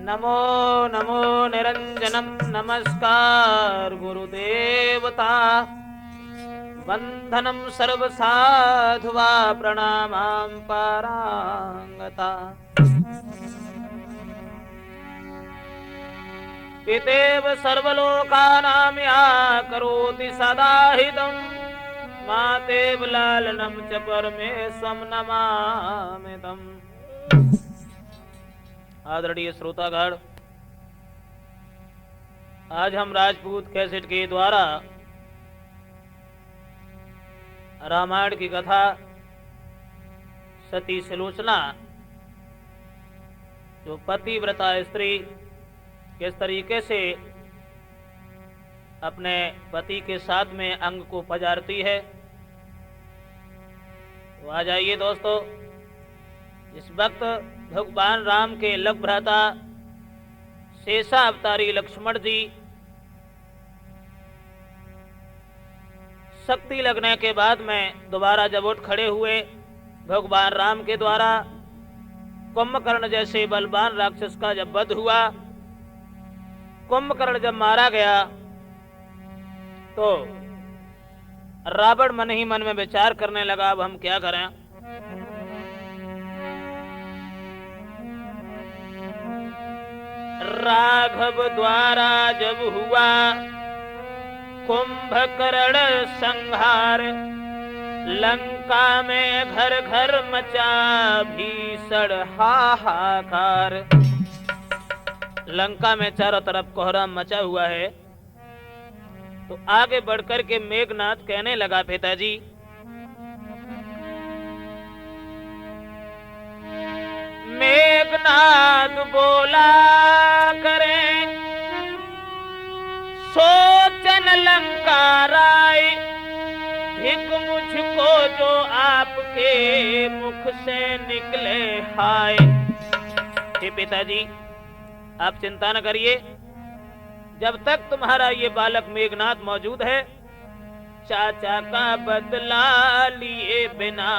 नमो नमो निरंजनम नमस्कार गुरुदेवता वंदनम सर्वसाधुवा प्रणामां पारांगता पितेव सर्वलोकानां या करोति सदा हितं मातेव लालनं च परमेशं नमामि तम्। आदरणीय श्रोतागण, आज हम राजपूत कैसेट के द्वारा रामायण की कथा सती सुलोचना, जो पतिव्रता स्त्री किस तरीके से अपने पति के साथ में अंग को पजारती है, तो आ जाइए दोस्तों। इस वक्त भगवान राम के लव भ्राता शेषा अवतारी लक्ष्मण जी शक्ति लगने के बाद में दोबारा जब उठ खड़े हुए, भगवान राम के द्वारा कुंभकर्ण जैसे बलवान राक्षस का जब वध हुआ, कुंभकर्ण जब मारा गया, तो रावण मन ही मन में विचार करने लगा, अब हम क्या करें। राघव द्वारा जब हुआ कुंभकर्ण संहार, लंका में घर घर मचा भीषण हाहाकार। लंका में चारों तरफ कोहराम मचा हुआ है। तो आगे बढ़कर के मेघनाथ कहने लगा, पिताजी मेघनाथ बोला करें सोचन लंका राय, धिक मुझको जो आपके मुख से निकले हाय। हे पिताजी, आप चिंता न करिए, जब तक तुम्हारा ये बालक मेघनाथ मौजूद है, चाचा का बदला लिए बिना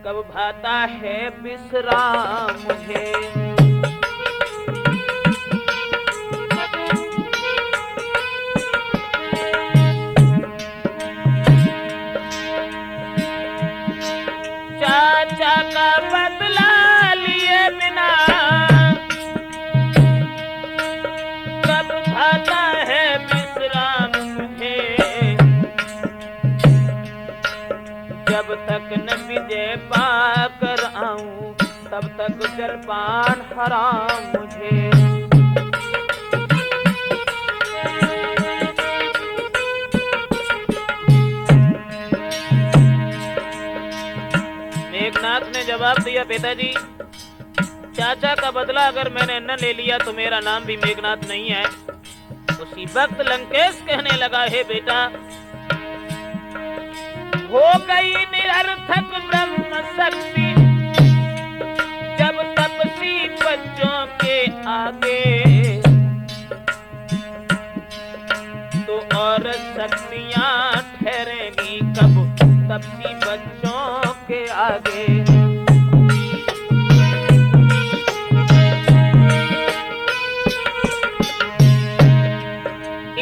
कब भाता है विश्राम मुझे। चाचा का बदला लिए बिना कब भाता है विश्राम मुझे। जब तक न विजय पाकर आऊं, तब तक जलपान हराम मुझे। मेघनाथ ने जवाब दिया, पिताजी चाचा का बदला अगर मैंने न ले लिया तो मेरा नाम भी मेघनाथ नहीं है। उसी वक्त लंकेश कहने लगा, हे बेटा, हो गई निरर्थक ब्रह्म शक्ति जब तपसी बच्चों के आगे, तो और शक्तियां ठहरेंगी कब तपसी बच्चों के आगे।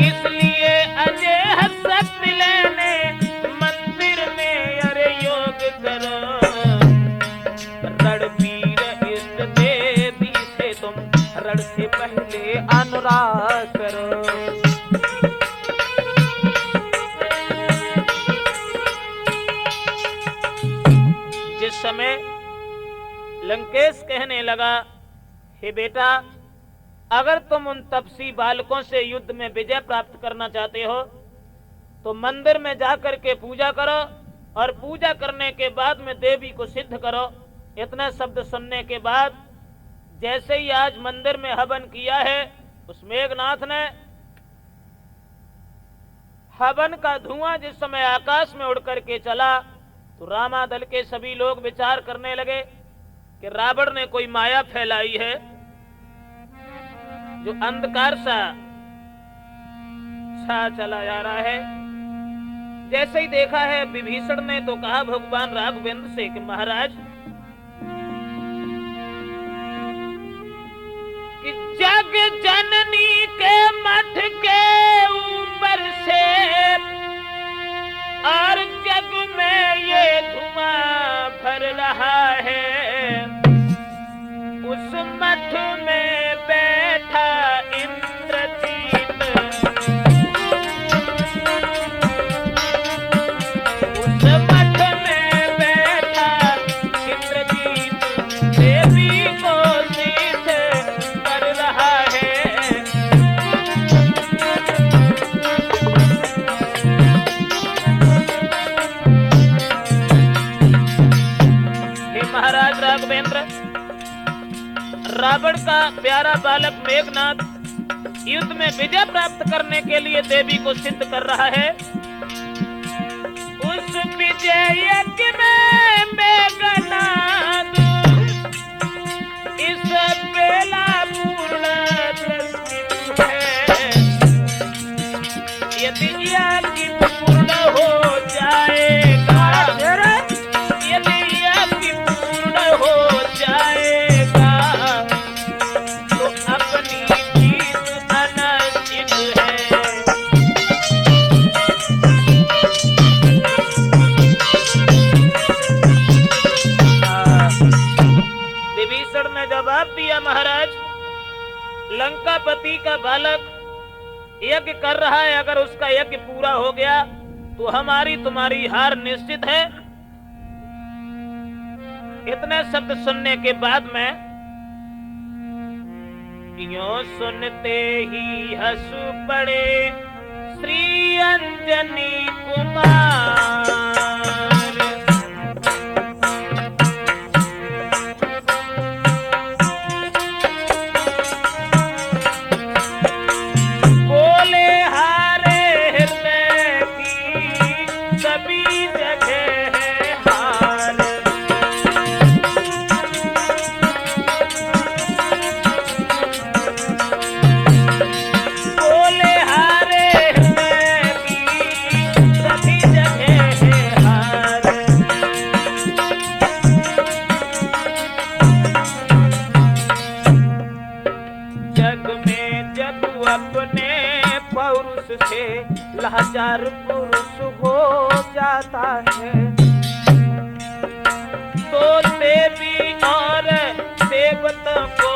इसलिए अजय शक्ति लेने मंदिर में अरे योग करो, रणवीर इष्ट देवी से तुम रण से पहले अनुराग करो। जिस समय लंकेश कहने लगा, हे बेटा, अगर तुम उन तपसी बालकों से युद्ध में विजय प्राप्त करना चाहते हो, तो मंदिर में जाकर के पूजा करो, और पूजा करने के बाद में देवी को सिद्ध करो। इतने शब्द सुनने के बाद जैसे ही आज मंदिर में हवन किया है, उस मेघनाथ ने हवन का धुआं जिस समय आकाश में उड़ करके चला, तो रामा दल के सभी लोग विचार करने लगे कि रावण ने कोई माया फैलाई है, जो अंधकार सा छा चला जा रहा है। जैसे ही देखा है विभीषण ने, तो कहा भगवान राघवेंद्र से कि महाराज, कि कि जननी के मठ के ऊपर से और जग में ये धुआं भर रहा है, उस मठ में बैठा इंद्रजीत, उस मठ में बैठा इंद्रजीत देवी को शीश कर रहा है। हे महाराज राघवेंद्र, रावण का प्यारा बालक मेघनाथ युद्ध में विजय प्राप्त करने के लिए देवी को सिद्ध कर रहा है। उस विजय यज्ञ में मेघनाथ इस बेला पूर्ण है। यदि यज्ञ पूर्ण हो जाएगा, यदि यज्ञ पूर्ण हो जाएगा तो अपनी जीत अनिश्चित है। विभीषण ने जवाब दिया, महाराज लंकापति का बालक यज्ञ कर रहा है, अगर उसका यज्ञ पूरा हो गया तो हमारी तुम्हारी हार निश्चित है। इतने शब्द सुनने के बाद में यूं सुनते ही हंस पड़े श्री अंजनी कुमार। बोले हारे हृदय की सभी जगह है हार। बोले हारे हृदय की सभी जगह है हार। जग में जग अपने पौरुष से लाचार पुरुष हो जाता है, तो देवी और देवता को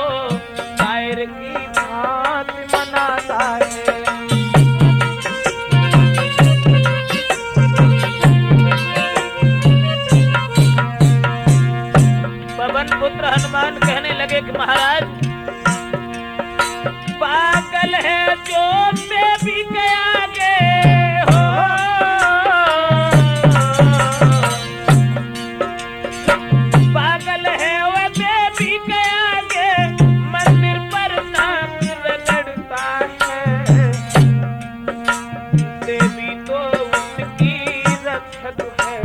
शायर की भांति मनाता है। पवन पुत्र हनुमान कहने लगे कि महाराज पागल है जो देवी के आगे हो, पागल है वो देवी के आगे, मंदिर पर नाक रगड़ता है। देवी तो उसकी रक्षक है,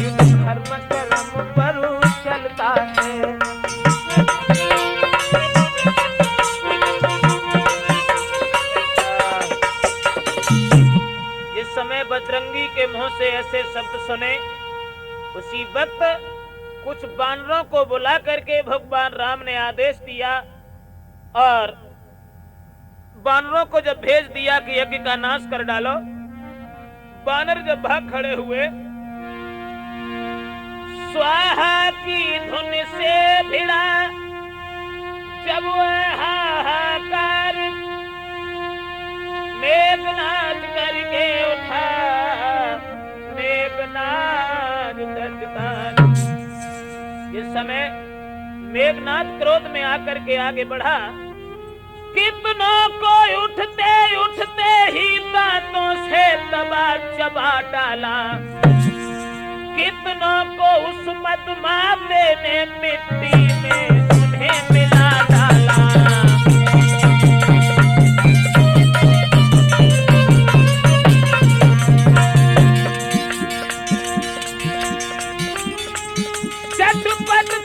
युद्ध धर्म कर्म पर चलता है। समय बजरंगी के मुंह से ऐसे शब्द सुने, उसी वक्त कुछ बानरों को बुला करके भगवान राम ने आदेश दिया और बानरों को जब भेज दिया कि यज्ञ का नाश कर डालो, बानर जब भाग खड़े हुए, स्वाहा की धुन से भिड़ा जब वह हाहाकार, मेघनाद करके उठा मेघनाद तत्काल। इस समय मेघनाद क्रोध में आकर के आगे बढ़ा, कितनों को उठते उठते ही दांतों से दबा चबा डाला, कितनों को उस मदमाते ने मिट्टी में उन्हें मिला डाला।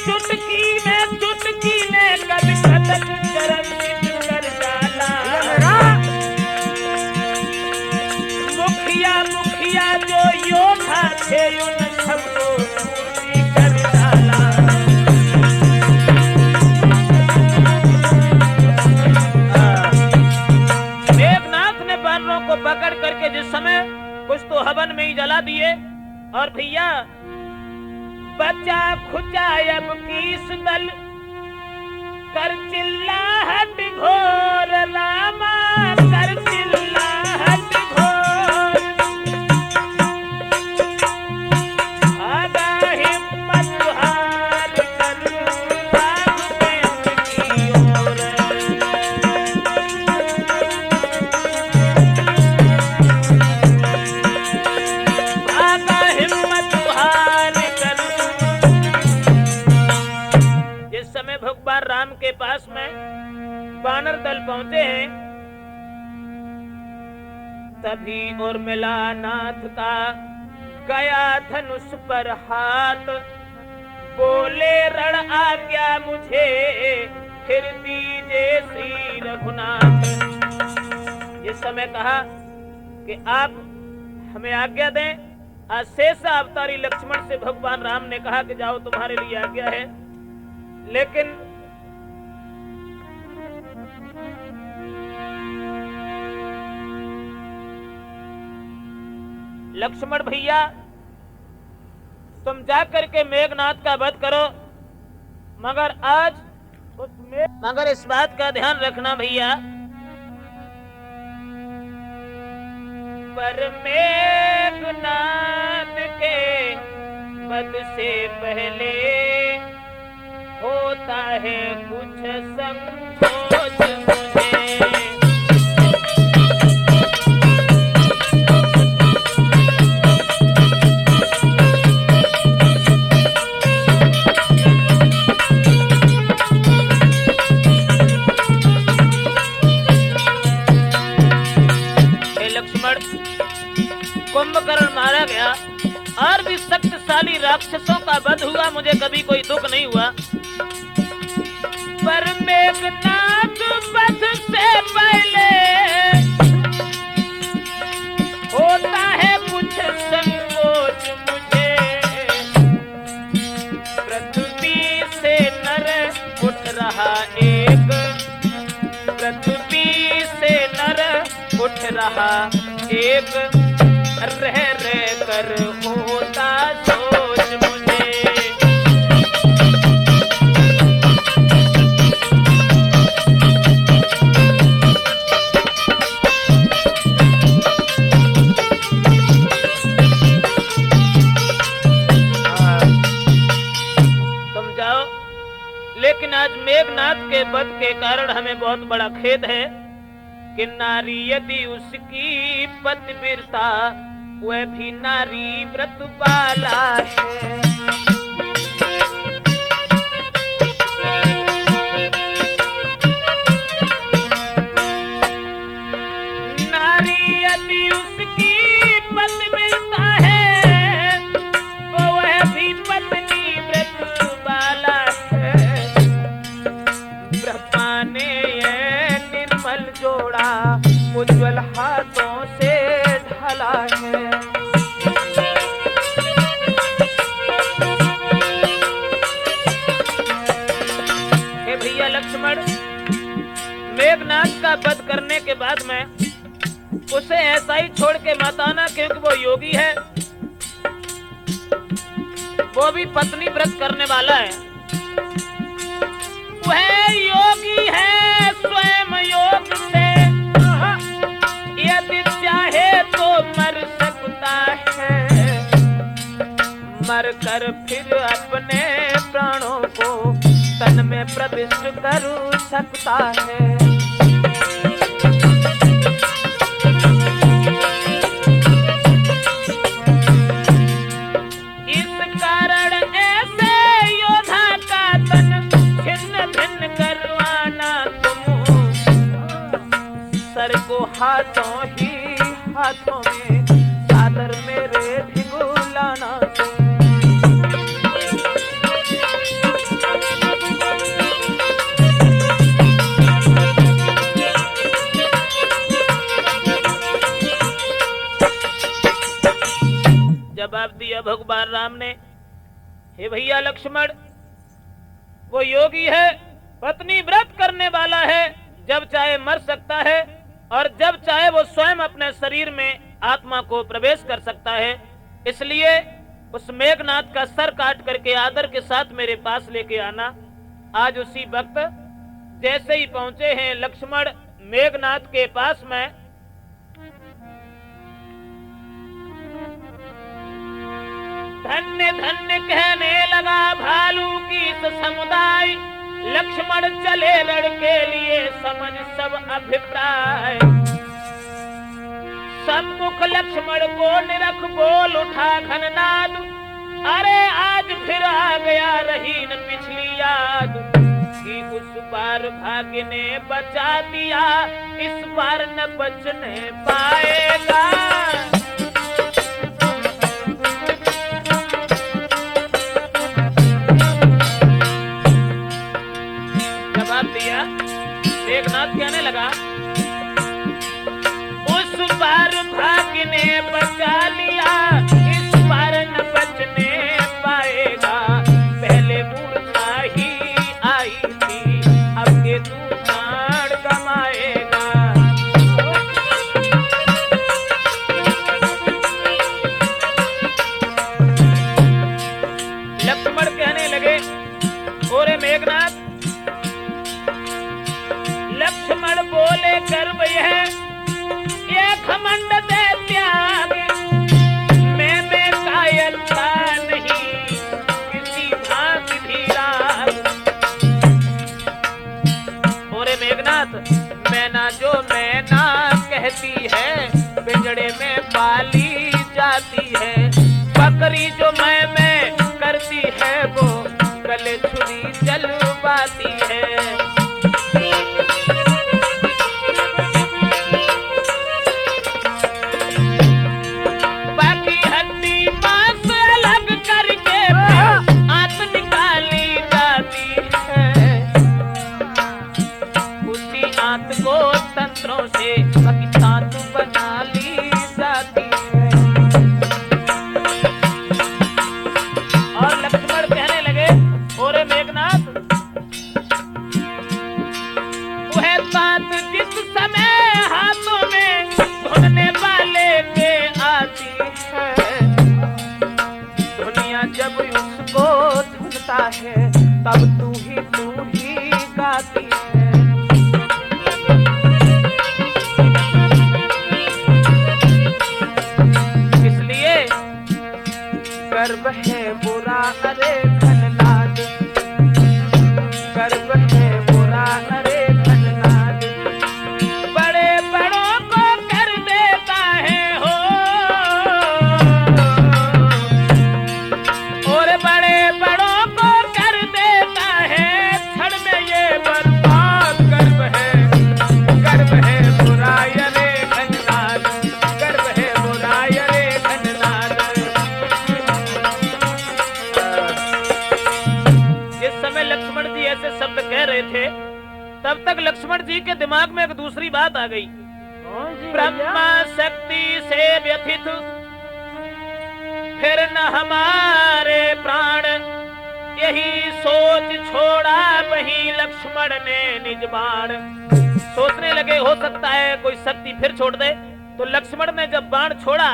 चुटकी ने कभी खतक चरण कर डाला। मुखिया जो योद्धा थे उन सबको पूरी कर डाला। दिए। और भैया बचा खुचा अब कीस दल, कर चिल्लाहट घोर रामा, कर चिल्लाहट घोर। आगा हिम्मत हार कर राम प्रेम की ओर। आगा हिम्मत हार कर। जिस समय भगवान राम के पास में वानर दल पहुंचे हैं, तभी उर्मिला नाथ का गया धनुष पर हाथ, बोले रण आज्ञा मुझे फिर दीजिए श्री रघुनाथ। इस समय कहा कि आप हमें आज्ञा दें। आज शेषा अवतारी लक्ष्मण से भगवान राम ने कहा कि जाओ तुम्हारे लिए आज्ञा है। लेकिन लक्ष्मण भैया तुम जा करके मेघनाथ का वध करो, मगर आज मगर इस बात का ध्यान रखना भैया, पर मेघनाथ के वध से पहले होता है कुछ संकोच मुझे। कुंभकर्ण मारा गया और भी शक्तिशाली राक्षसों का वध हुआ, मुझे कभी कोई दुख नहीं हुआ। पर मेघनाथ वध से पहले होता है कुछ संकोच मुझे। पृथ्वी से नर उठ रहा एक, पृथ्वी से नर उठ रहा एक, रह रह कर होता सोच मुझे। तुम जाओ, लेकिन आज मेघनाथ के वध के कारण हमें बहुत बड़ा खेद है कि नारी यदि उसकी पतिव्रता, वह भी नारी व्रत वाला है। नारी यदि उसकी पतिव्रता है, तो वह भी पत्नी व्रत वाला है। ब्रह्मा ने यह निर्मल जोड़ा उज्ज्वल हाथों से ढला है। हे भैया लक्ष्मण, मेघनाथ का वध करने के बाद में उसे ऐसा ही छोड़ के मत आना, क्योंकि वो योगी है, वो भी पत्नी व्रत करने वाला है। वह योगी है स्वयं योग से, यदि चाहे तो मर सकता है, मर कर फिर अपने प्राणों को तन में प्रविष्ट कर सकता है। इस कारण ऐसे योद्धा का तन छिन्न भिन्न करवाना तुम, सर को हाथों ही हाथों में सादर मेरे भिगुलाना। जवाब दिया भगवान राम ने, हे भैया लक्ष्मण, वो योगी है, पत्नी व्रत करने वाला है, जब चाहे मर सकता है और जब चाहे वो स्वयं अपने शरीर में आत्मा को प्रवेश कर सकता है। इसलिए उस मेघनाथ का सर काट करके आदर के साथ मेरे पास लेके आना। आज उसी वक्त जैसे ही पहुंचे हैं लक्ष्मण मेघनाथ के पास में, धन्य धन्य कहने लगा भालू की समुदाय। लक्ष्मण चले रण के लिए समझ सब अभिप्राय। सम्मुख लक्ष्मण को निरख बोल उठा घननाद। अरे आज फिर आ गया रही न पिछली याद कि उस बार भाग्य ने बचा दिया, इस बार न बचने पाएगा। जवाब दिया मेघनाथ, कहने लगा उस बार भाग्य ने बचा लिया, इस बार न बचने पाएगा। पहले मूर्छा ही आई थी, अब के तू प्राण गमाएगा। लक्ष्मण कहने लगे ओरे मेघनाथ, लक्ष्मण बोले गर्व है ये घमंड दे त्याग, मैं कायल था नहीं किसी भांति धीरा। ओरे मेघनाथ, मैना जो मैना कहती है पिंजड़े में पाली जाती है। बकरी जो मैं करती है वो गले छुरी चलवाती है। तंत्रों से पाकिस्तान बना ली जाती है। और लक्ष्मण कहने लगे ओरे मेघनाथ, वह बात जिस समय हाथों में धुनने वाले के आती है, दुनिया जब उसको धुनता है तब तू ही गाती है। गर्व है बुरा अरे घननाद, गर्व है बुरा अरे घननाद। बड़े बड़ों को कर देता है हो, और बड़े बड़ों को कर देता है क्षण में ये बर्बाद। गर्व है बुरा अरे घननाद, गर्व है बुरा अरे घननाद। लक्ष्मण जी ऐसे शब्द कह रहे थे, तब तक लक्ष्मण जी के दिमाग में एक दूसरी बात आ गई। ब्रह्मा शक्ति से व्यथित फिर न हमारे प्राण, यही सोच छोड़ा वही लक्ष्मण ने निज बाण। सोचने लगे हो सकता है कोई शक्ति फिर छोड़ दे। तो लक्ष्मण ने जब बाण छोड़ा,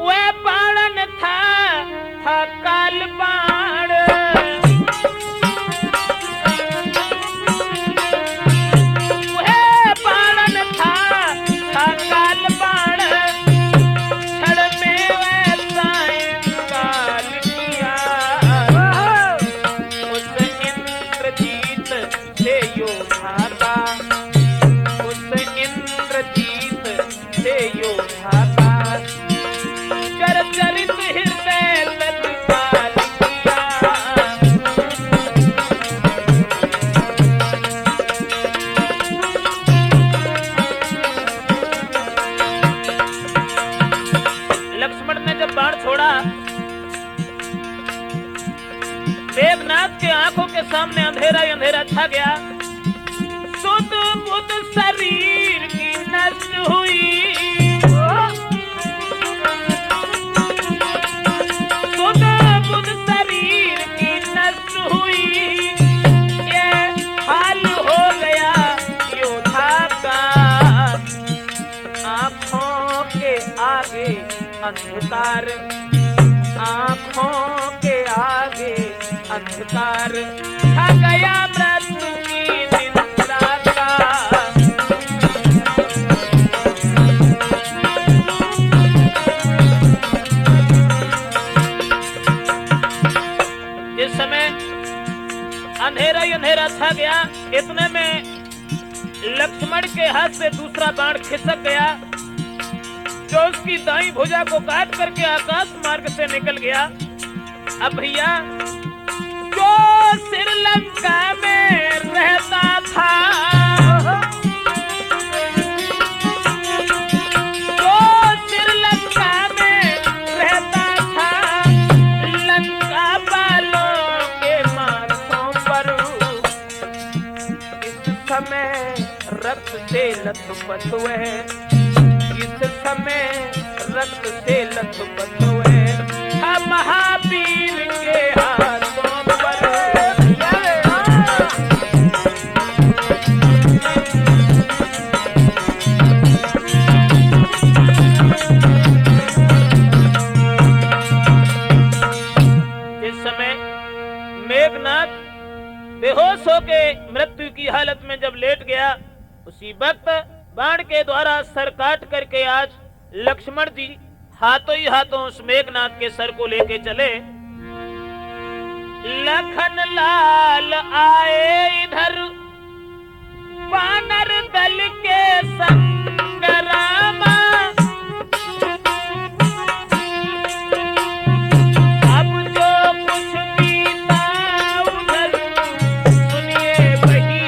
वह बाण था काल बाण। मेघनाथ के आंखों के सामने अंधेरा ही अंधेरा छा गया। सुध बुध शरीर की नष्ट हुई, सुध बुध शरीर की नष्ट हुई। ये हाल हो गया योद्धा का, आंखों के आगे अंधकार, आंखों के आगे अंधकार, छा गया मृत्यु की निद्रा का। जिस समय अंधेरा ही अंधेरा छा गया, इतने में लक्ष्मण के हाथ से दूसरा बाण खिसक गया, जो उसकी दाईं भुजा को काट करके आकाश मार्ग से निकल गया। अब भैया, जो श्रीलंका में रहता था, जो श्रीलंका में रहता था, लंका वालों के माथों पर इस समय रक्त से लथपथ हुए, इस समय रक्त से लथपथ हुए, हम महावीर के हाथों पर। जिस समय मेघनाथ बेहोश होके मृत्यु की हालत में जब लेट गया, उसी वक्त बाण के द्वारा सर काट करके आज लक्ष्मण जी हाथों ही हाथों उस मेघनाथ के सर को लेके चले। लखन लाल आए इधर वानर दल के संग रामा, अब जो कुछ बीता उधर सुनिए वही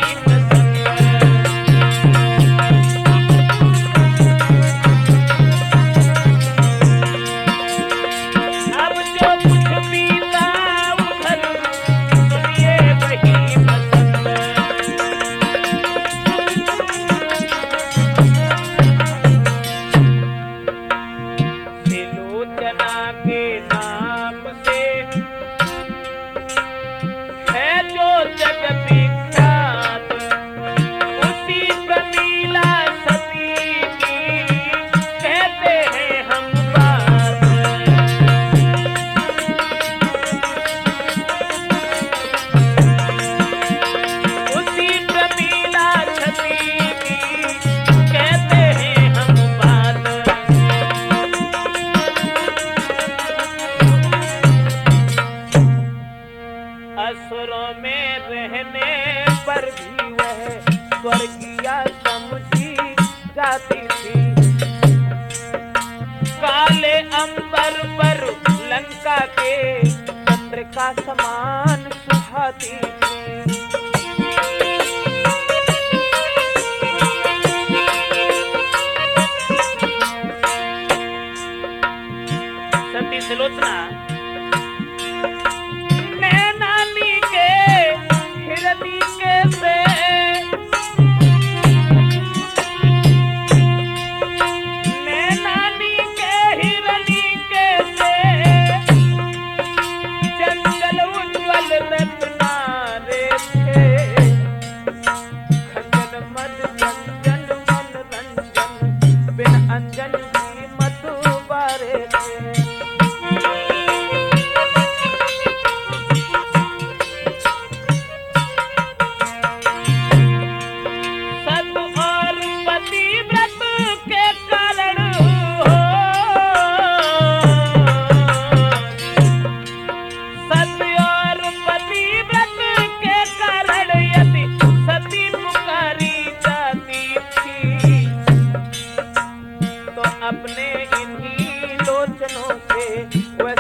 का समान सुहाती थी। सती सुलोचना नैनानी के हिरनी के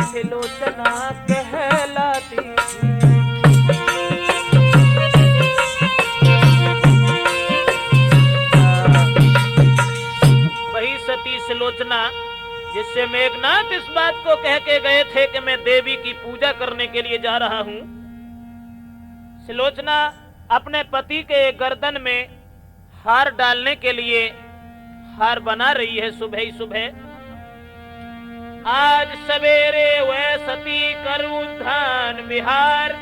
से लोचना कहलाती थी। वही सती सुलोचना जिससे मेघनाथ इस बात को कह के गए थे कि मैं देवी की पूजा करने के लिए जा रहा हूं। सुलोचना अपने पति के गर्दन में हार डालने के लिए हार बना रही है सुबह ही सुबह। आज सवेरे वह सती करूं ध्यान विहार,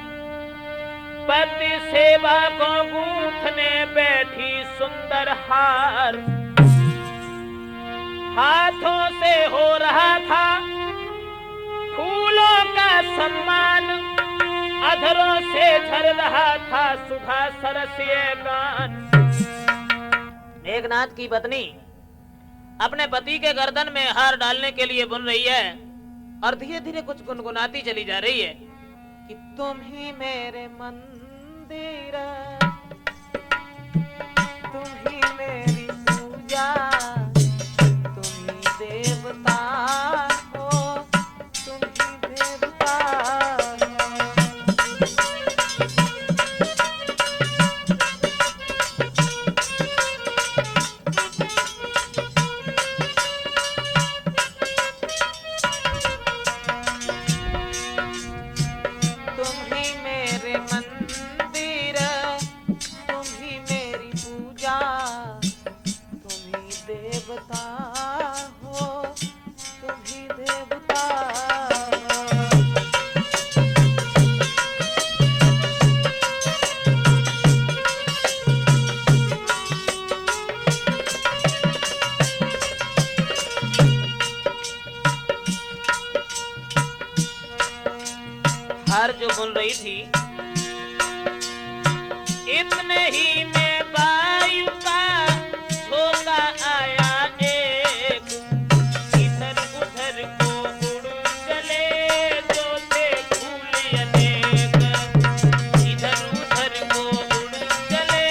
पति सेवा को गूंथने बैठी सुंदर हार। हाथों से हो रहा था सम्मान, अधरों से झर रहा था सुधा सरस ये गान। मेघनाथ की पत्नी अपने पति के गर्दन में हार डालने के लिए बुन रही है और धीरे धीरे कुछ गुनगुनाती चली जा रही है कि तुम ही मेरे मंदिर, तुम ही मेरी पूजा, तुम ही देवता हो, तुम ही देवता हार जो बुन रही थी, इतने ही में वायु का झोंका आया एक, इधर उधर को उड़ चले जो थे फूल अनेक, इधर उधर को उड़ चले।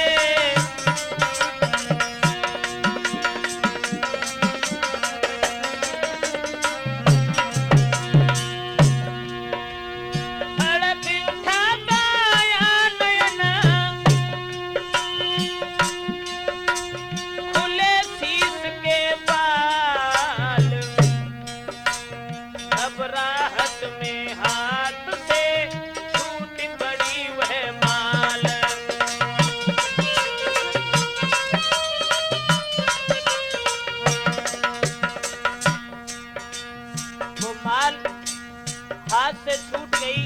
हाथ से छूट गई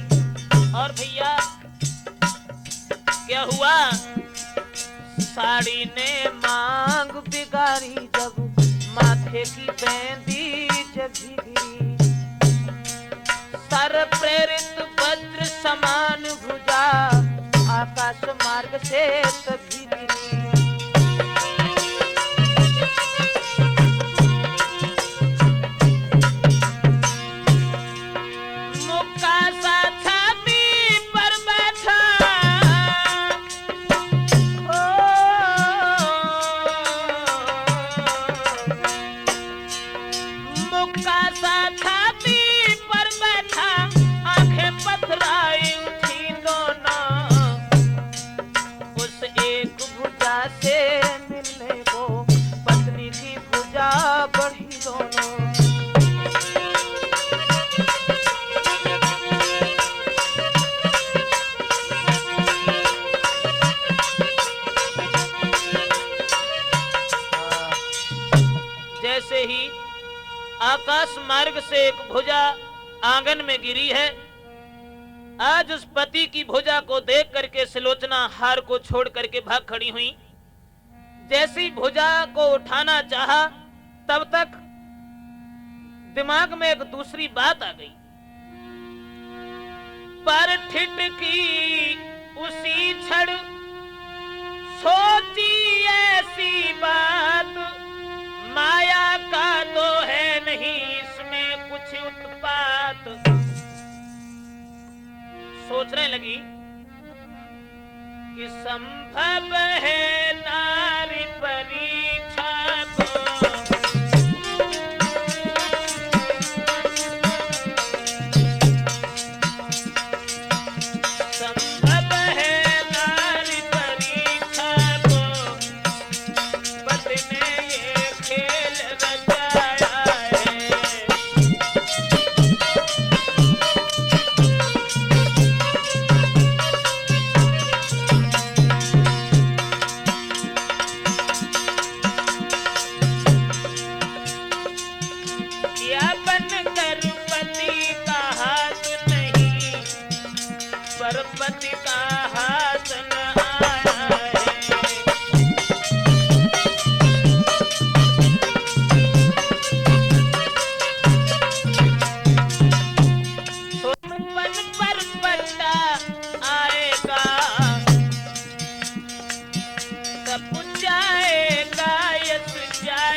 और भैया क्या हुआ, साड़ी ने मांग बिगाड़ी जब माथे की बेंदी जगी गिरी, सर प्रेरित वज्र समान भुजा आकाश मार्ग से तभी गिरी। जैसे ही आकाश मार्ग से एक भुजा आंगन में गिरी है, आज उस पति की भुजा को देख करके सुलोचना हार को छोड़ करके भाग खड़ी हुई। जैसी भुजा को उठाना चाहा तब तक दिमाग में एक दूसरी बात आ गई, पर ठिठकी उसी क्षण सोची ऐसी बात, माया का तो है नहीं इसमें कुछ उत्पात। सोचने लगी कि संभव है नारी परीक्षा को, संभव है नारी परीक्षा को, पति ने ये खेल रचाया है।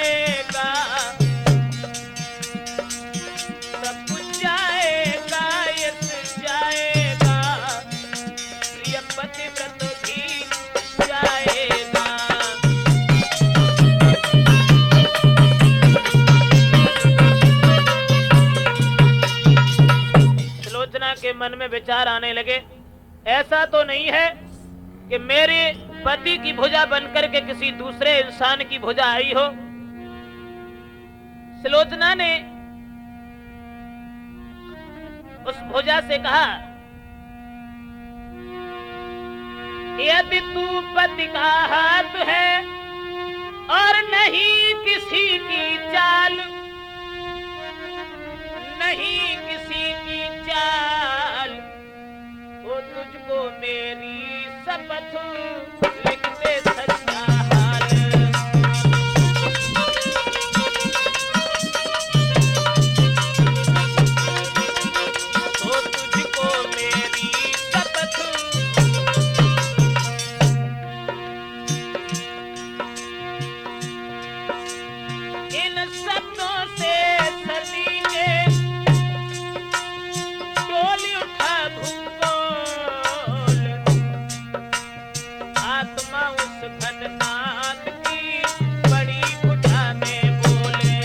जाएगा, सब कुछ जाएगा, यश जाएगा, प्रिय पतिव्रत भी जाएगा। सुलोचना के मन में विचार आने लगे, ऐसा तो नहीं है कि मेरे पति की भुजा बनकर के किसी दूसरे इंसान की भुजा आई हो। सुलोचना ने उस भुजा से कहा, यदि तू पति का हाथ है और नहीं किसी की चाल, नहीं किसी की चाल, तो तुझको मेरी शपथ लिख दे सच्चा हाल। तो तुझको मेरी शपथ, इन शब्दों से सदी के डोली उठा भूगोल, आत्मा उस घननाद की बड़ी भुजा में बोले।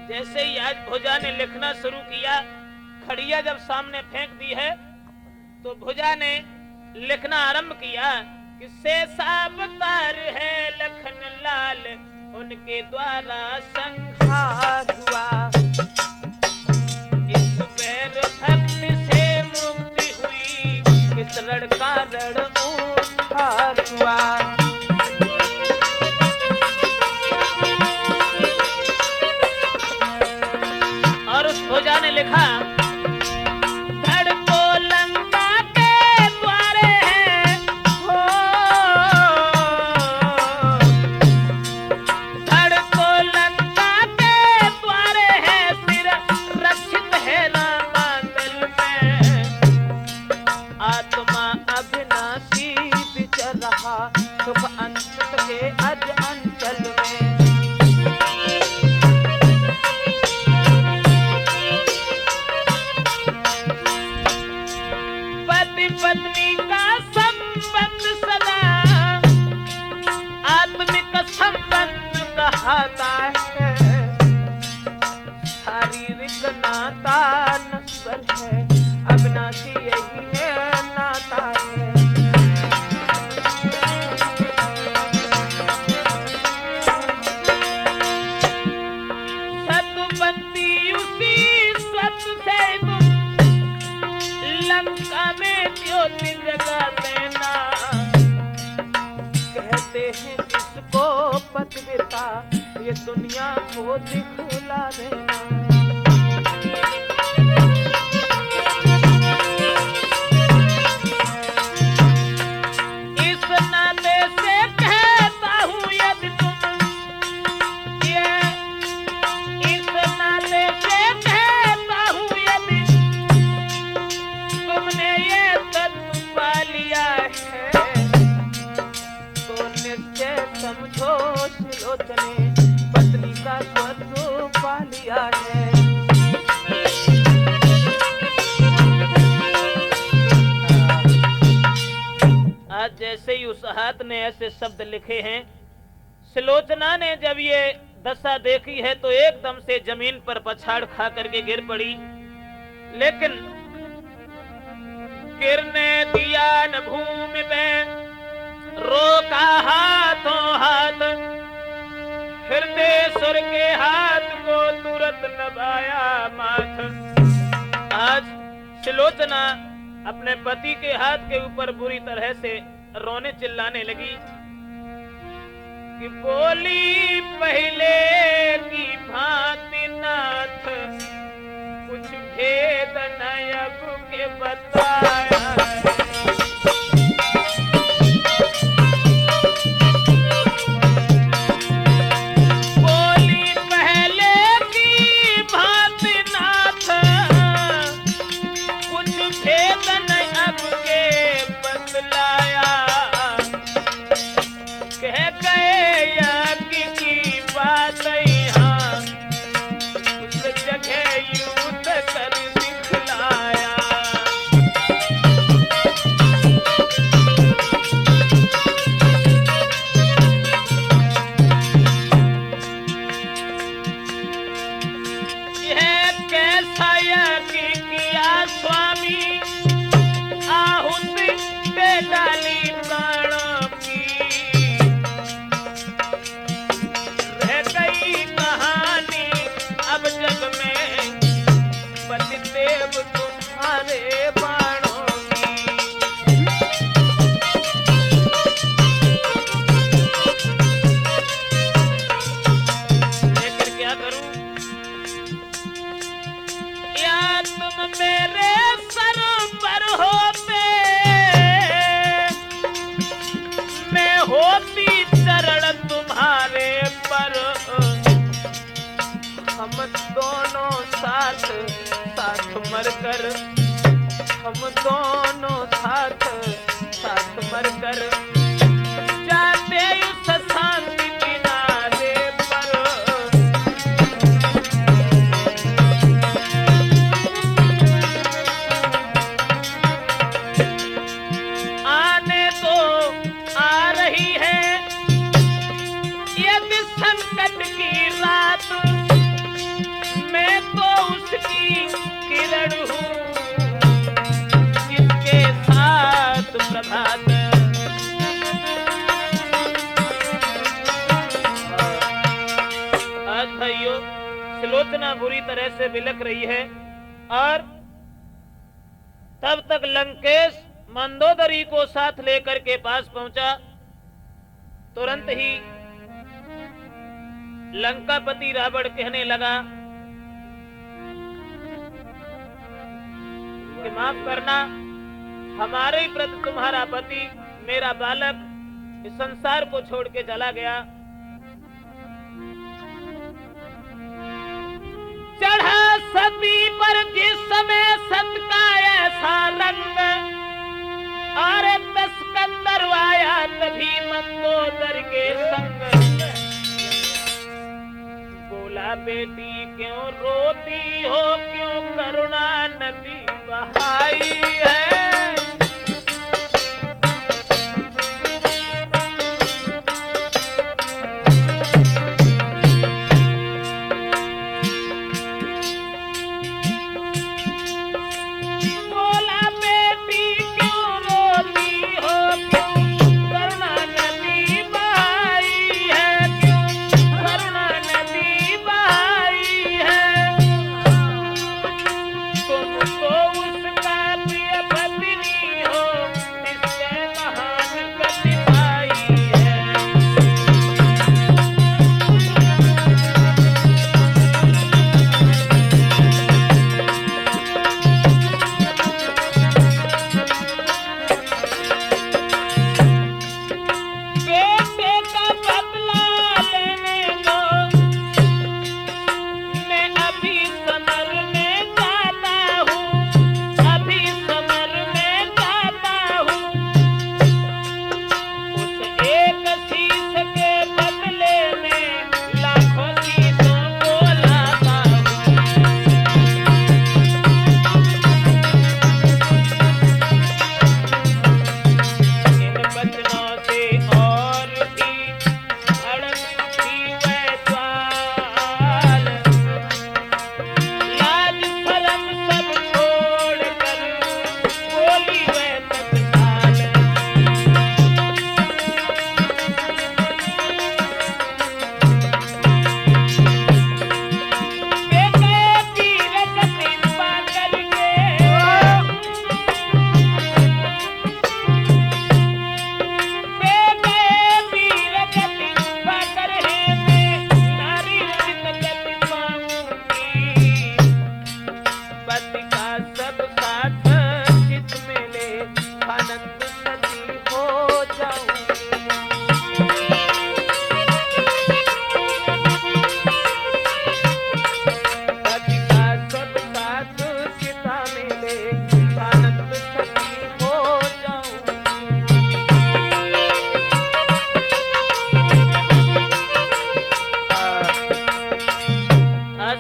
जैसे ही आज भुजा ने लिखना शुरू किया, खड़िया जब सामने फेंक दी है तो भुजा ने लिखना आरंभ किया कि शेषावतार है लखन लाल, उनके द्वारा संहार हुआ, इस पैर भक्ति से मुक्ति हुई, इस रण का रण उद्धार हुआ। और उस भुजा ने लिखा, सुख अंत के अज अंचल में। पति पत्नी का संबंध सदा आत्मिक संबंध कहता है, शारीरिक नाता नश्वर है, अविनाशी यही है नाता है। लंका में ज्योति जगा देना, कहते हैं जिसको पतिव्रता, ये दुनिया को दिखला देना। इस नाते से कहता हूँ, यदि तुम ये, इस नाते से कहता हूँ, यदि तुमने ये तत्व पा लिया है, तो निश्चय समझो सुलोचने पत्नी का स्वरूप पा लिया है। आज जैसे ही उस हाथ ने ऐसे शब्द लिखे हैं, सुलोचना ने जब ये दशा देखी है तो एकदम से जमीन पर पछाड़ खा करके गिर पड़ी, लेकिन गिरने दिया न भूमि में, रोका हाथों हाथ, हृदयेश्वर के हाथ को तुरंत नभाया माथ। आज सुलोचना अपने पति के हाथ के ऊपर बुरी तरह से रोने चिल्लाने लगी कि बोली पहले की भांति नाथ, कुछ भेद नयब के बताया। बोली पहले की भांति हम दोनों साथ साथ मरकर, हम दोनों साथ साथ मरकर जाते उस शांति किनारे पर। आने तो आ रही है यदि संकट की रात, मैं तो उसकी किरण हूँ जिसके साथ प्रभात। आज भाइयों सुलोचना बुरी तरह से बिलख रही है और तब तक लंकेश मंदोदरी को साथ लेकर के पास पहुंचा। तुरंत ही लंकापति रावण कहने लगा कि माफ करना, हमारे प्रति तुम्हारा पति मेरा बालक इस संसार को छोड़ के चला गया। चढ़ा सती पर जिस समय सत का ऐसा रंग, और तस्कंदर आया तभी मंदोदर के संग। बोला बेटी क्यों रोती हो, क्यों करुणा नदी बहाई है।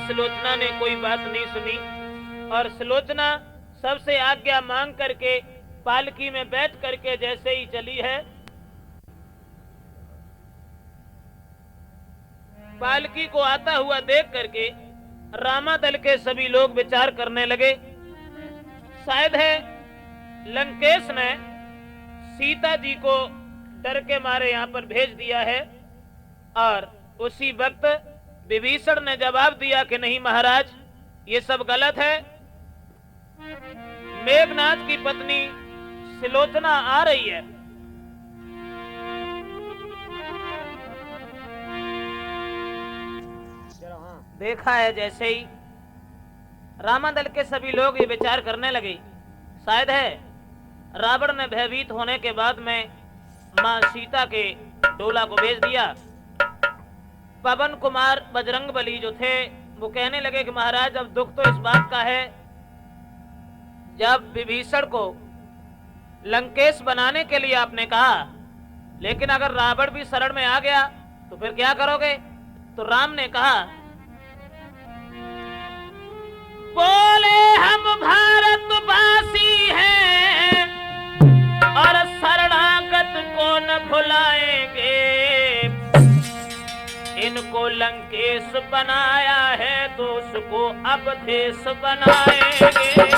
सुलोचना ने कोई बात नहीं सुनी और सुलोचना सबसे आज्ञा मांग करके पालकी में बैठ करके जैसे ही चली है, पालकी को आता हुआ देख करके रामादल के सभी लोग विचार करने लगे, शायद है लंकेश ने सीता जी को डर के मारे यहाँ पर भेज दिया है। और उसी वक्त विभीषण ने जवाब दिया कि नहीं महाराज, ये सब गलत है। मेघनाथ की पत्नी सुलोचना आ रही है। देखा है जैसे ही रामादल के सभी लोग ये विचार करने लगे, शायद है रावण ने भयभीत होने के बाद में मां सीता के डोला को भेज दिया। पवन कुमार बजरंगबली जो थे वो कहने लगे कि महाराज अब दुख तो इस बात का है, जब विभीषण को लंकेश बनाने के लिए आपने कहा, लेकिन अगर रावण भी शरण में आ गया तो फिर क्या करोगे? तो राम ने कहा, बोले हम भारतवासी हैं और शरणागत को न भुलाएंगे, इनको लंकेश बनाया है तो उसको अवधेश बनाएंगे।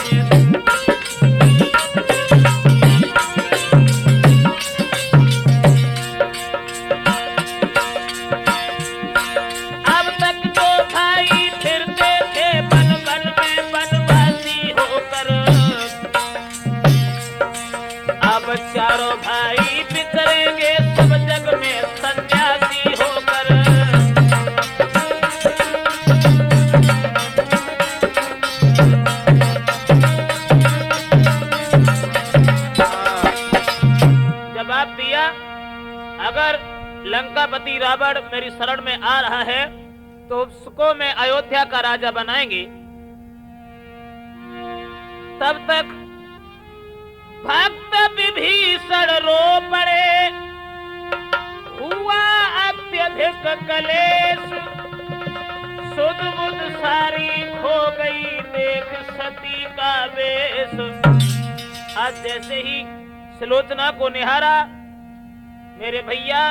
चारों भाई बिखरेंगे सब जग में सन्यासी होकर। जवाब दिया, अगर लंकापति रावण मेरी शरण में आ रहा है तो उसको मैं अयोध्या का राजा बनाएंगे। तब तक भक्त विभीषण रो पड़े, हुआ अत्यधिक कलेश, सुध बुध सारी खो गई, देख सती का वेश। आज जैसे ही सुलोचना को निहारा, मेरे भैया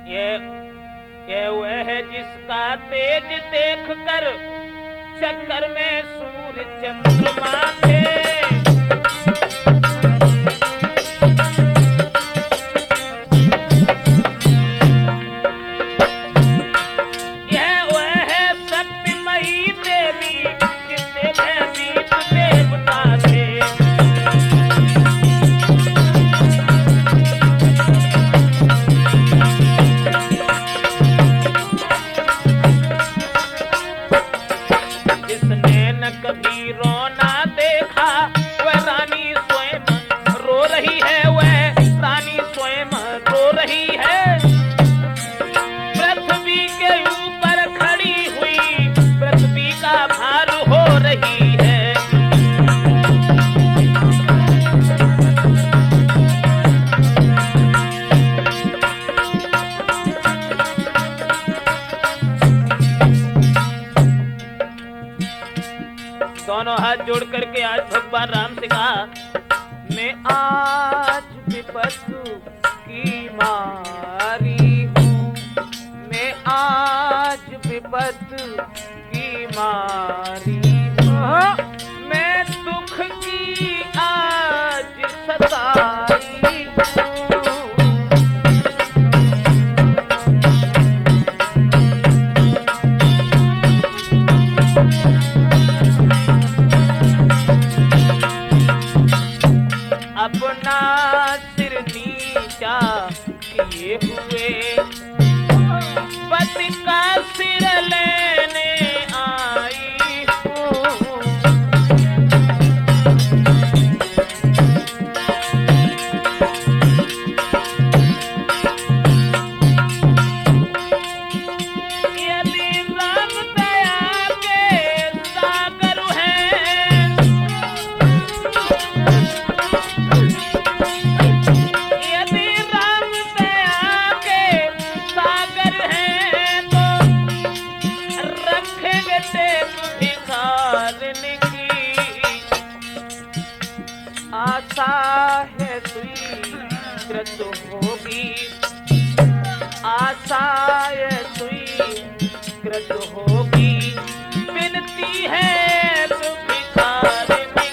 ये वह है जिसका तेज देख कर चक्कर में सूर्य चंद्रमा थे। कभी रोना देखा वह रानी स्वयं रो रही है, वह रानी स्वयं रो रही है। पृथ्वी के ऊपर खड़ी हुई, पृथ्वी का भार हो रही है। दोनों हाथ जोड़ करके आज भगवान राम से कहा, मैं आज विपत्ति की मारी हूँ, मैं आज विपत्ति की मारी हूँ, मैं दुख की आज सताई हूँ। अपना सिर नीचा किए हुए पति का सिर लेने आई हूँ। यदि राम दया के सागर हैं, यदि राम दया के सागर हैं तो रखेंगे टेक भिखारिन की। आशा है स्वीकृत होगी, आशा है स्वीकृत होगी, विनती है तो भिखारिन की।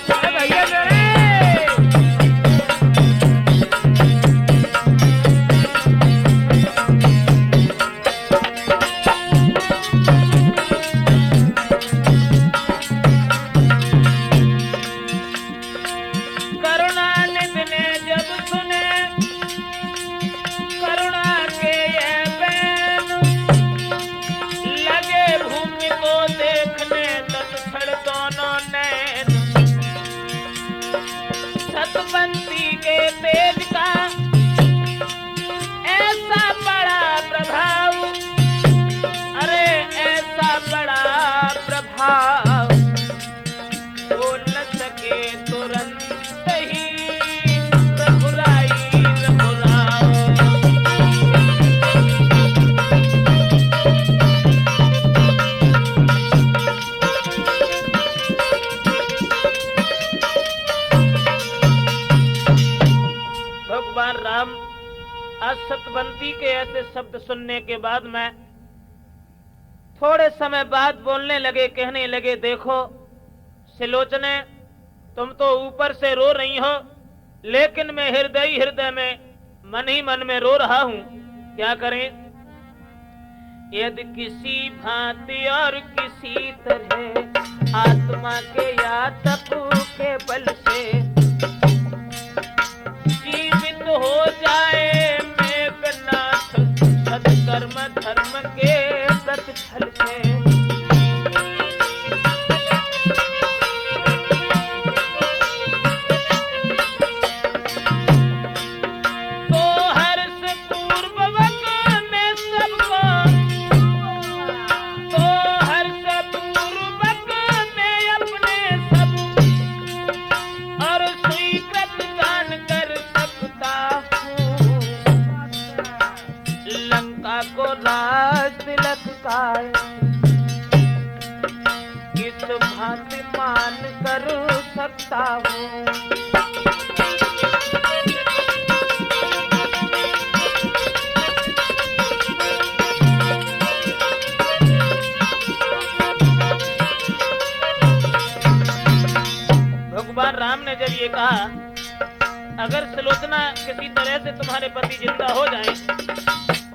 करुणानिधि ने जब सुने करुणा के ये बैन, सतवंती के ऐसे शब्द सुनने के बाद में थोड़े समय बाद बोलने लगे, कहने लगे, देखो सिलोचने, तुम तो ऊपर से रो रही हो, लेकिन मैं हृदय में मन ही मन में रो रहा हूं। क्या करें? यदि किसी भांति और किसी तरह आत्मा के या तप के बल से जीवित हो जाए मेघनाथ, सत्कर्म धर्म के प्रतिफल से, तो हर्ष पूर्वक मैं सबको, तो हर्ष पूर्वक मैं अपने सब और स्वीकृत दान कर सकता हूँ। लंका को राज तिलक का किस भांति मान कर सकता हूँ। भगवान राम ने जब ये कहा, अगर सुलोचना किसी तरह से तुम्हारे पति जिंदा हो जाएं,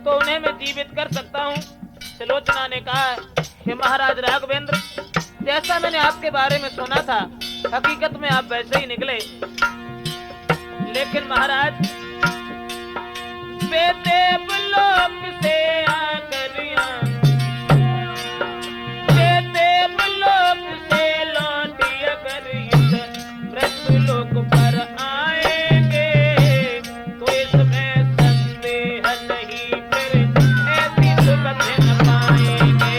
तो उन्हें मैं जीवित कर सकता हूँ। सुलोचना ने कहा, हे महाराज राघवेंद्र, जैसा मैंने आपके बारे में सुना था, हकीकत में आप वैसे ही निकले। लेकिन महाराज, वे देवलोक से आकर यहाँ, वे देवलोक से लौटी अगर इस मृत्युलोक पर आएंगे, तो इसमें संदेह नहीं, फिर ऐसी सुगंध न पाएंगे।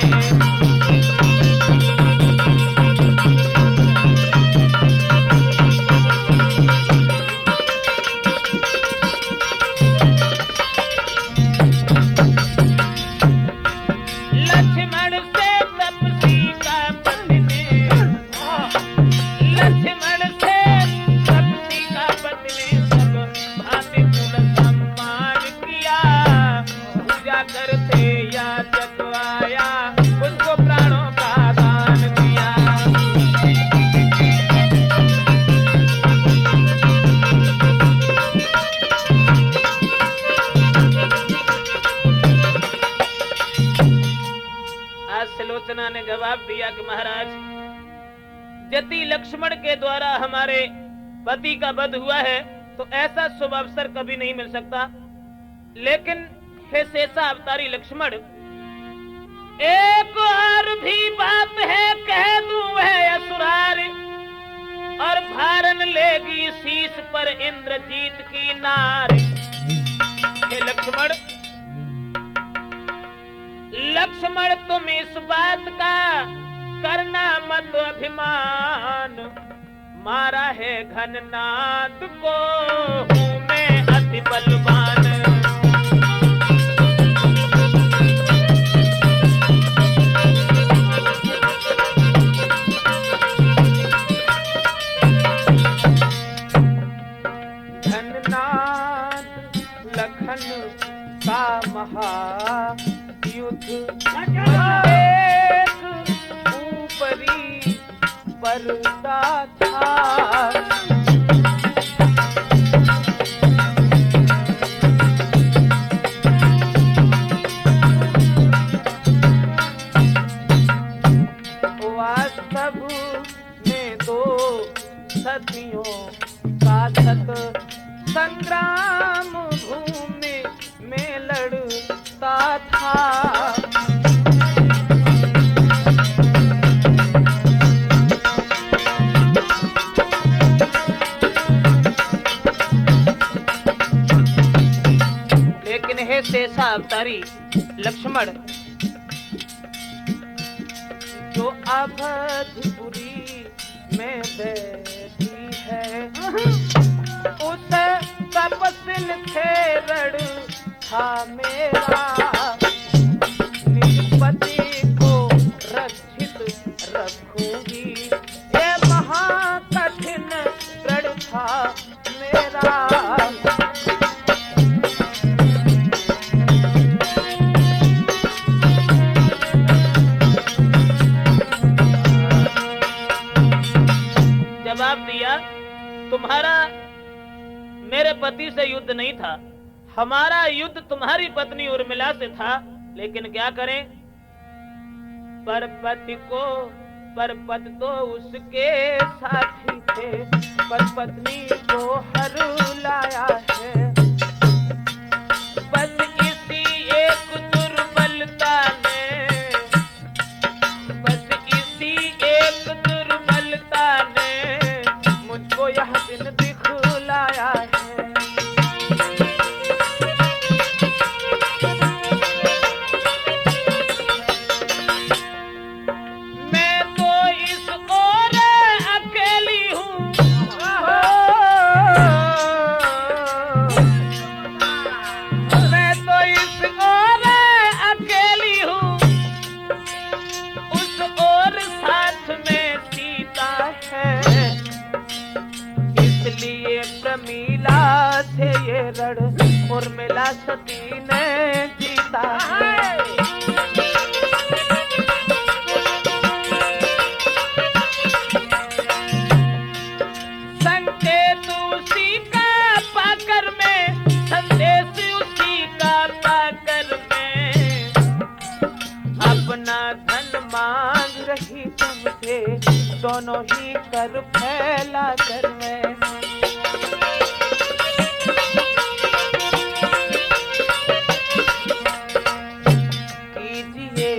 लक्ष्मण से तपसी का पति ने, लक्ष्मण से तपसी का पति ने सब भांति पूर्ण सम्मान किया। पूजा करते याचक आया, उसको प्राणों का दान दिया। आज सुलोचना ने जवाब दिया कि महाराज, यदि लक्ष्मण के द्वारा हमारे पति का वध हुआ है, तो ऐसा शुभ अवसर कभी नहीं मिल सकता। लेकिन हे शेषा अवतारी लक्ष्मण, एक और भी बात है, कह दूं है असुरारी, और भारन लेगी शीश पर इंद्रजीत की नारी। हे लक्ष्मण, लक्ष्मण तुम इस बात का करना मत अभिमान, मारा है घननाद को हूँ मैं अति बलवान। घननाद लखन का महायुद्ध एक ऊपरी पर्दा था। वास्तव में दो सदियों का सत संग्राम भूमि में लड़ता था। लेकिन हे शेषा अवतारी लक्ष्मण, जो अवधपुरी में बैठी है, उस तपस्विन खेरड़ था मेरा। निज पति को रक्षित रखूंगी, ये महाकठिन प्रण था मेरा। तुम्हारा मेरे पति से युद्ध नहीं था, हमारा युद्ध तुम्हारी पत्नी उर्मिला से था, लेकिन क्या करें, परपत तो उसके साथी थे, पर पत्नी को हर लाया है। बस इसी एक दुर्बलता ने, बस इसी एक दुर्बलता ने मुझको यह दिन दिखलाया है। प्रमीला से ये रण उर्मिला सती ने जीता है। संकेत उसी का पाकर में, संदेश उसी का पाकर में, अपना धन मांग रही तुमसे, दोनों ही कर फैला कर में। कीजिए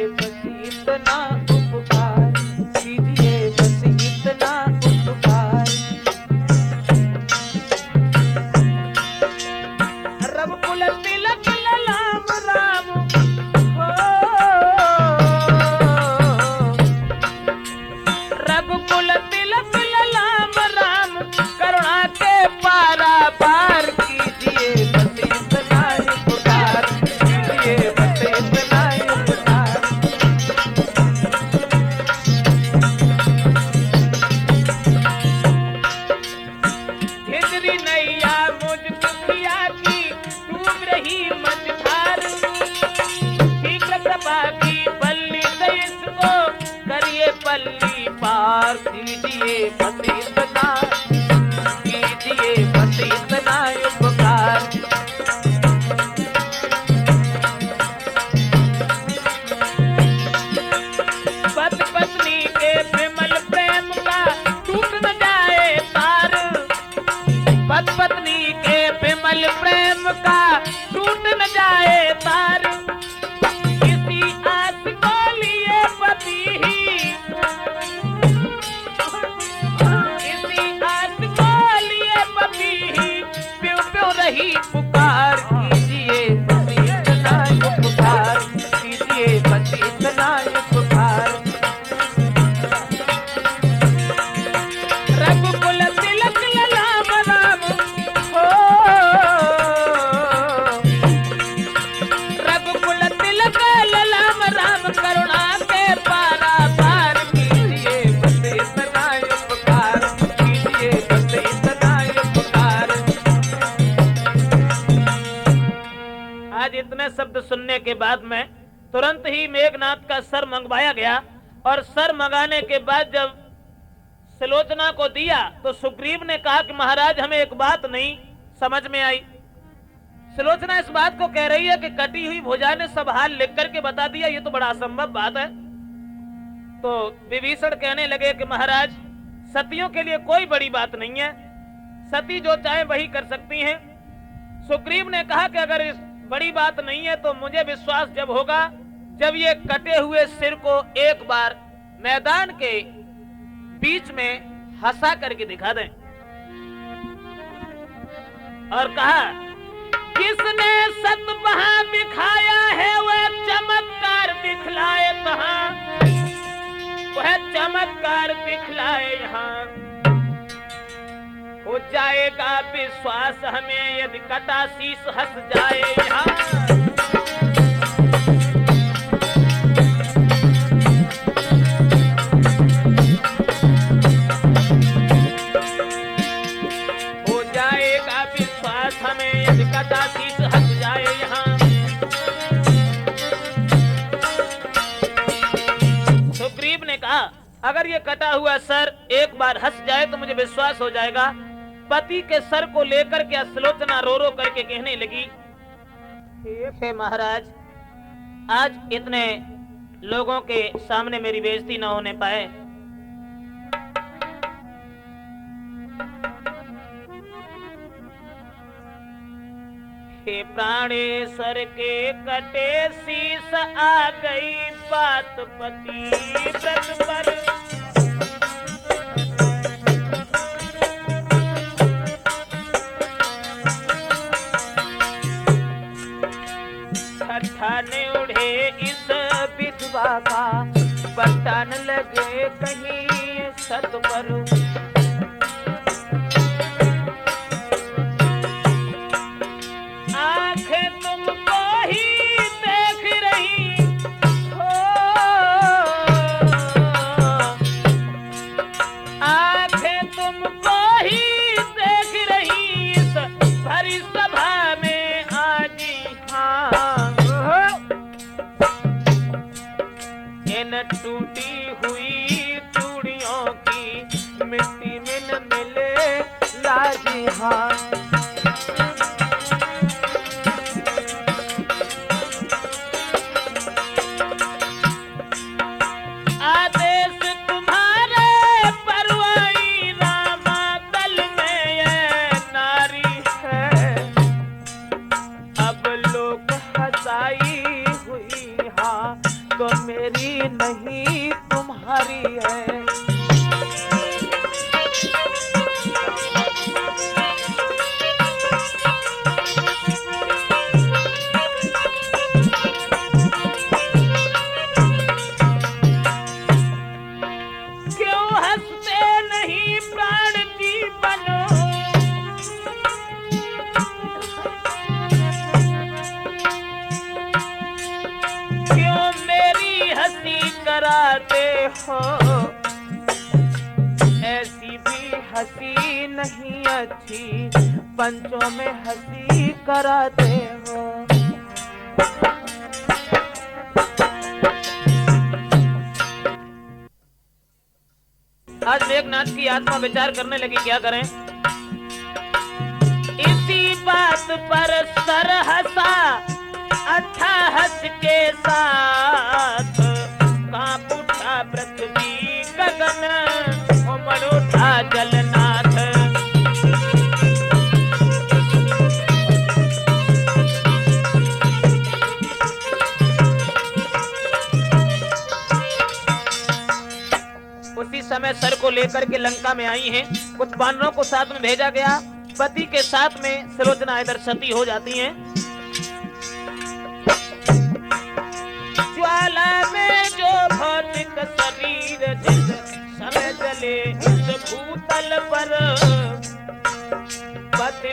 बस इतना उपकार। पति पत्नी के विमल प्रेम का टूट न जाए तार, पति पत्नी के विमल प्रेम का टूट न जाए तार। इसी आस को लिए पति ही, रही पुकार। कीजिए बस इतना उपकार, कीजिए बस इतना उपकार। रघुकुल तिलक ललाम राम हो, रघुकुल तिलक ललाम राम, करुणा के पारा पार। कीजिए बस इतना उपकार, कीजिए बस इतना उपकार। आज इतने शब्द सुनने के बाद में तुरंत ही मेघनाथ का सर मंगवाया गया, और सर मंगाने के बाद जब सुलोचना को दिया तो सुग्रीव ने कहा कि महाराज हमें एक बात नहीं समझ में आई। सुलोचना इस बात को कह रही है कि कटी हुई भुजा ने सब हाल लिख करके बता दिया, ये तो बड़ा असंभव बात है। तो विभीषण कहने लगे कि महाराज सतियों के लिए कोई बड़ी बात नहीं है, सती जो चाहे वही कर सकती हैं। सुग्रीव ने कहा कि अगर इस बड़ी बात नहीं है तो मुझे विश्वास जब होगा जब ये कटे हुए सिर को एक बार मैदान के बीच में हंसा करके दिखा दें। और कहा किसने सतबहा दिखाया है वह चमत्कार दिखलाए कहां, वह चमत्कार दिखलाए यहाँ। हो जाएगा विश्वास हमें यदि कटा शीश हंस जाए यहाँ। हो जाएगा विश्वास हमें यदि कटा शीश हंस जाए यहाँ। सुग्रीव ने कहा अगर ये कटा हुआ सर एक बार हंस जाए तो मुझे विश्वास हो जाएगा। पति के सर को लेकर के सुलोचना रो रो करके कहने लगी, हे महाराज, आज इतने लोगों के सामने मेरी बेइज्जती न होने पाए। हे प्राणेश्वर के कटे शीस आ गई बात पति व्रत पर। ठठाने उड़े इस विधवा का, बटन लगे कहीं छत पर। आंखें तुमको ही देख रही हो, आंखें तुमको ही देख रही इस भरी सभा में आज। हाँ, इन टूटी हुई चूड़ियों की मिट्टी में न मिले लाजी। हाँ, आदेश तुम्हारे परवाई रामा दल में ये नारी है। अब लोग हंसाई हुई, हाँ तो मेरी नहीं तुम्हारी है। क्यों हंसते नहीं प्राण जीवन, क्यों मेरी हंसी कराते हो। ऐसी भी हंसी नहीं अच्छी, पंचों में हंसी कराते हो। आज मेघनाथ की आत्मा विचार करने लगी, क्या करें। इसी बात पर सर हंसा अच्छा हंस के साथ। कांप उठा पृथ्वी गगन, उमड़ उठा जलनाथ। उसी समय सर को लेकर के लंका में आई हैं। कुछ वानरों को साथ में भेजा गया। पति के साथ में सुलोचना इधर सती हो जाती हैं। ज्वाला में जो भौतिक शरीर जिस समय जले उस भूतल पर, पति